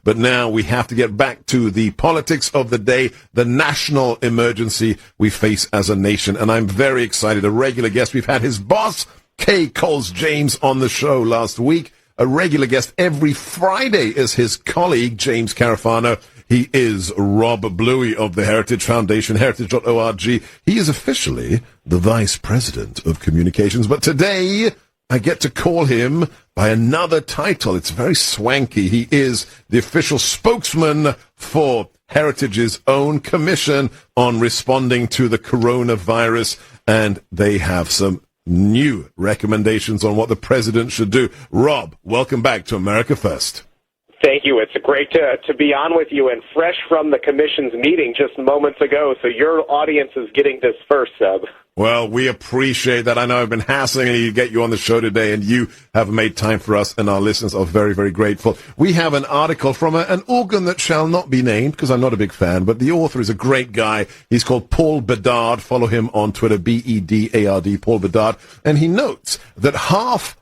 But now we have to get back to the politics of the day, the national emergency we face as a nation. And I'm very excited. A regular guest. We've had his boss, Kay Coles James, on the show last week. A regular guest every Friday is his colleague, James Carafano. He is Rob Bluey of the Heritage Foundation, heritage.org. He is officially the Vice President of Communications. But today, I get to call him by another title. It's very swanky. He is the official spokesman for Heritage's own commission on responding to the coronavirus. And they have some new recommendations on what the president should do. Rob, welcome back to America First. Thank you. It's great to be on with you and fresh from the commission's meeting just moments ago. So your audience is getting this first, Seb. Well, we appreciate that. I know I've been hassling you to get you on the show today, and you have made time for us, and our listeners are very, very grateful. We have an article from an organ that shall not be named, because I'm not a big fan, but the author is a great guy. He's called Paul Bedard. Follow him on Twitter, B-E-D-A-R-D, Paul Bedard. And he notes that half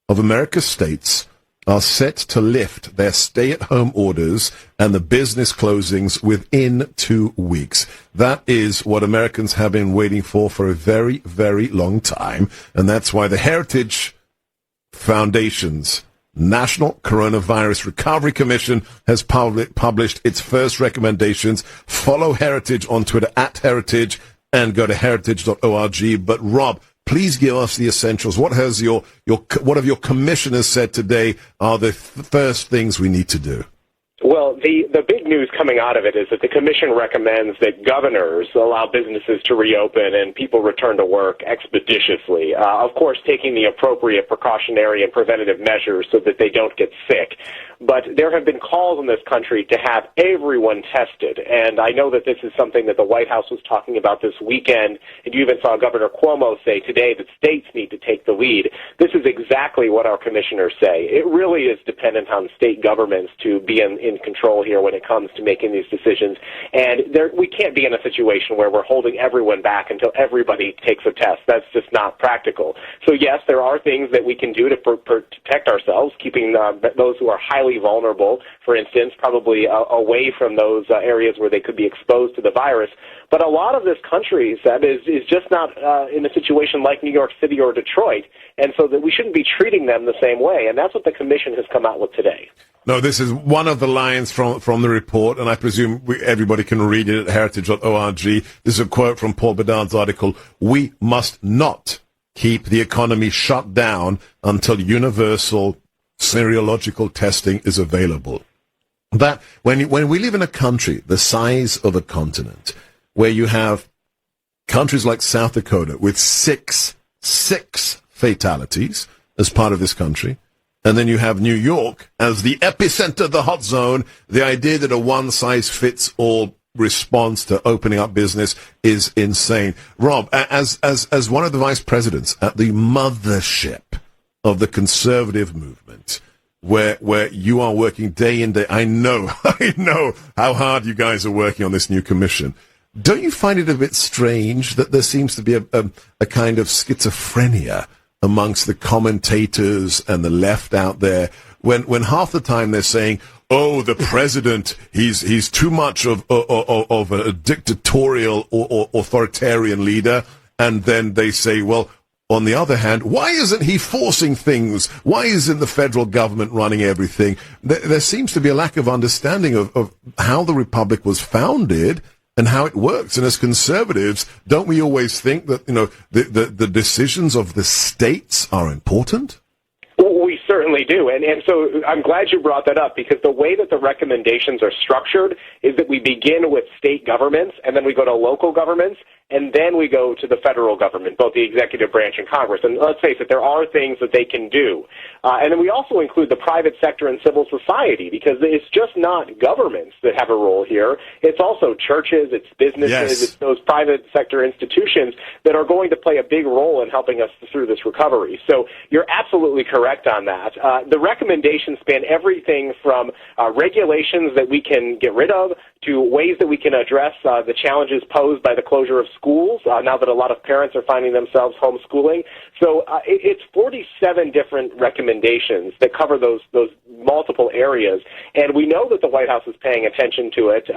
of America's states are set to lift their stay-at-home orders and the business closings within 2 weeks. That is what Americans have been waiting for a very, very long time, and that's why the Heritage Foundation's National Coronavirus Recovery Commission has published its first recommendations. Follow Heritage on Twitter, @Heritage, and go to heritage.org. But Rob, please give us the essentials. What have your commissioners said today are the first things we need to do? Well, the big news coming out of it is that the commission recommends that governors allow businesses to reopen and people return to work expeditiously, of course taking the appropriate precautionary and preventative measures so that they don't get sick. But there have been calls in this country to have everyone tested, and I know that this is something that the White House was talking about this weekend, and you even saw Governor Cuomo say today that states need to take the lead. This is exactly what our commissioners say. It really is dependent on state governments to be in control here when it comes to making these decisions, and we can't be in a situation where we're holding everyone back until everybody takes a test. That's just not practical. So yes, there are things that we can do to protect ourselves, keeping those who are highly vulnerable, for instance, probably away from those areas where they could be exposed to the virus. But a lot of this country, Seb, is just not in a situation like New York City or Detroit, and so that we shouldn't be treating them the same way, and that's what the commission has come out with today. No, this is one of the lines from the report, and I presume everybody can read it at heritage.org. This is a quote from Paul Bedard's article. "We must not keep the economy shut down until universal serological testing is available." That when we live in a country the size of a continent, where you have countries like South Dakota with six fatalities as part of this country, and then you have New York as the epicenter, the hot zone, the idea that a one-size-fits-all response to opening up business is insane. Rob, as one of the vice presidents at the mothership of the conservative movement, where you are working day in, day, I know how hard you guys are working on this new commission. Don't you find it a bit strange that there seems to be a kind of schizophrenia amongst the commentators and the left out there, when half the time they're saying, "Oh, the president, he's too much of a dictatorial or authoritarian leader," and then they say, well, on the other hand, why isn't he forcing things? Why isn't the federal government running everything? There seems to be a lack of understanding of how the republic was founded and how it works. And as conservatives, don't we always think that, the decisions of the states are important? Well, we certainly do. And so I'm glad you brought that up, because the way that the recommendations are structured is that we begin with state governments, and then we go to local governments, and then we go to the federal government, both the executive branch and Congress. And let's face it, there are things that they can do. And then we also include the private sector and civil society, because it's just not governments that have a role here. It's also churches, it's businesses, yes, it's those private sector institutions that are going to play a big role in helping us through this recovery. So you're absolutely correct on that. The recommendations span everything from regulations that we can get rid of to ways that we can address the challenges posed by the closure of schools, now that a lot of parents are finding themselves homeschooling. So it's 47 different recommendations that cover those multiple areas. And we know that the White House is paying attention to it.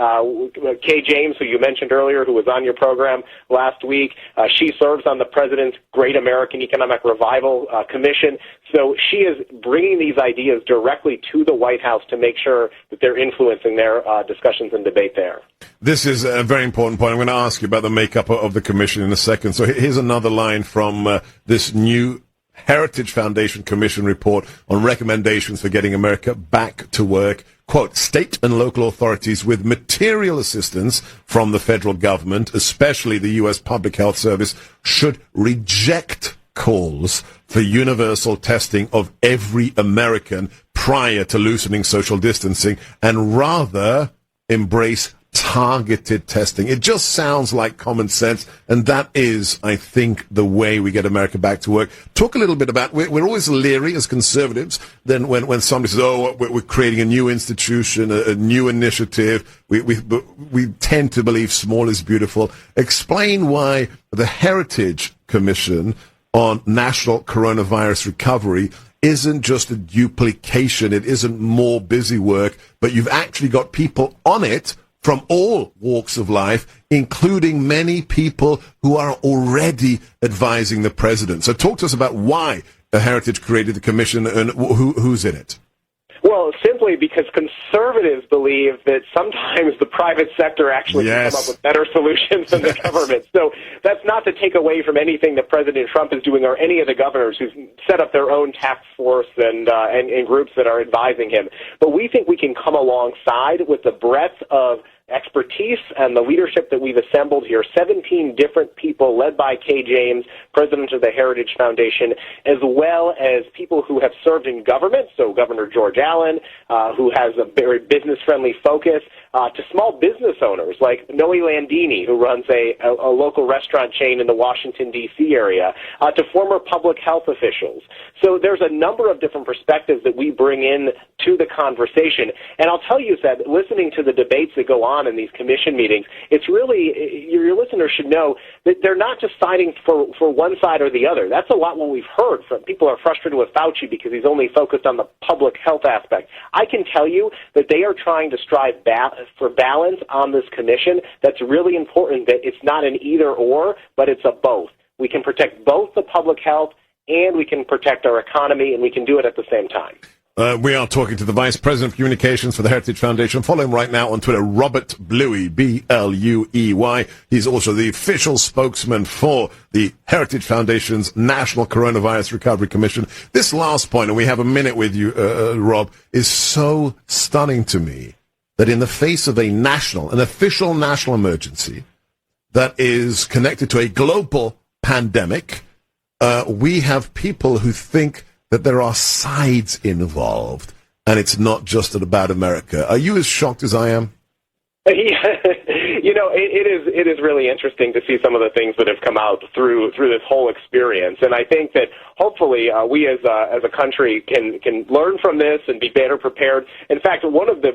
Kay James, who you mentioned earlier, who was on your program last week, she serves on the President's Great American Economic Revival Commission. So she is bringing these ideas directly to the White House to make sure that they're influencing their discussions and debate there. This is a very important point. I'm going to ask you about the makeup of the commission in a second. So here's another line from this new Heritage Foundation Commission report on recommendations for getting America back to work. Quote, state and local authorities with material assistance from the federal government, especially the U.S. Public Health Service, should reject calls for universal testing of every American prior to loosening social distancing and rather embrace targeted testing. It just sounds like common sense, and that is, I think, the way we get America back to work. Talk a little bit about, we're always leery as conservatives then when somebody says, oh, we're creating a new institution, a new initiative. We tend to believe small is beautiful. Explain why the Heritage Commission on National Coronavirus Recovery isn't just a duplication. It isn't more busy work, but you've actually got people on it from all walks of life, including many people who are already advising the president. So talk to us about why the Heritage created the commission and who's in it. Well, simply because conservatives believe that sometimes the private sector actually can come up with better solutions than the government. So that's not to take away from anything that President Trump is doing or any of the governors who've set up their own task force and groups that are advising him. But we think we can come alongside with the breadth of expertise and the leadership that we've assembled here, 17 different people led by Kay James, president of the Heritage Foundation, as well as people who have served in government, so Governor George Allen, who has a very business-friendly focus, to small business owners like Noe Landini, who runs a local restaurant chain in the Washington, D.C. area, to former public health officials. So there's a number of different perspectives that we bring in to the conversation. And I'll tell you, Seb, listening to the debates that go on in these commission meetings, it's really, your listeners should know that they're not just siding for one side or the other. That's a lot what we've heard from people are frustrated with Fauci because he's only focused on the public health aspect. I can tell you that they are trying to strive for balance on this commission. That's really important, that it's not an either or, but it's a both. We can protect both the public health and we can protect our economy, and we can do it at the same time. We are talking to the Vice President of Communications for the Heritage Foundation. Follow him right now on Twitter, Robert Bluey, B-L-U-E-Y. He's also the official spokesman for the Heritage Foundation's National Coronavirus Recovery Commission. This last point, and we have a minute with you, Rob, is so stunning to me that in the face of an official national emergency that is connected to a global pandemic, we have people who think that there are sides involved, and it's not just about America. Are you as shocked as I am? You know, it is really interesting to see some of the things that have come out through this whole experience, and I think that hopefully we as a country can learn from this and be better prepared. In fact, one of the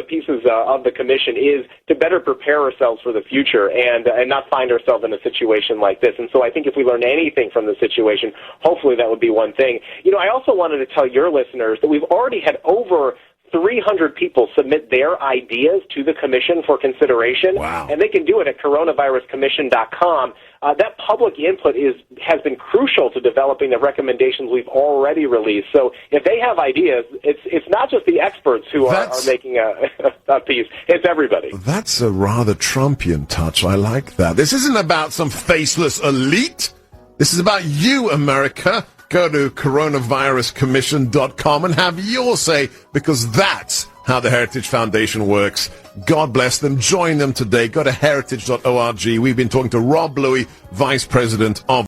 pieces of the commission is to better prepare ourselves for the future and not find ourselves in a situation like this. And so I think if we learn anything from the situation, hopefully that would be one thing. You know, I also wanted to tell your listeners that we've already had over 300 people submit their ideas to the commission for consideration. Wow. And they can do it at coronaviruscommission.com. That public input has been crucial to developing the recommendations we've already released. So if they have ideas, it's not just the experts who are making a piece. It's everybody. That's a rather Trumpian touch. I like that. This isn't about some faceless elite. This is about you, America. Go to coronaviruscommission.com and have your say, because that's how the Heritage Foundation works. God bless them. Join them today. Go to heritage.org. We've been talking to Rob Bluey, Vice President of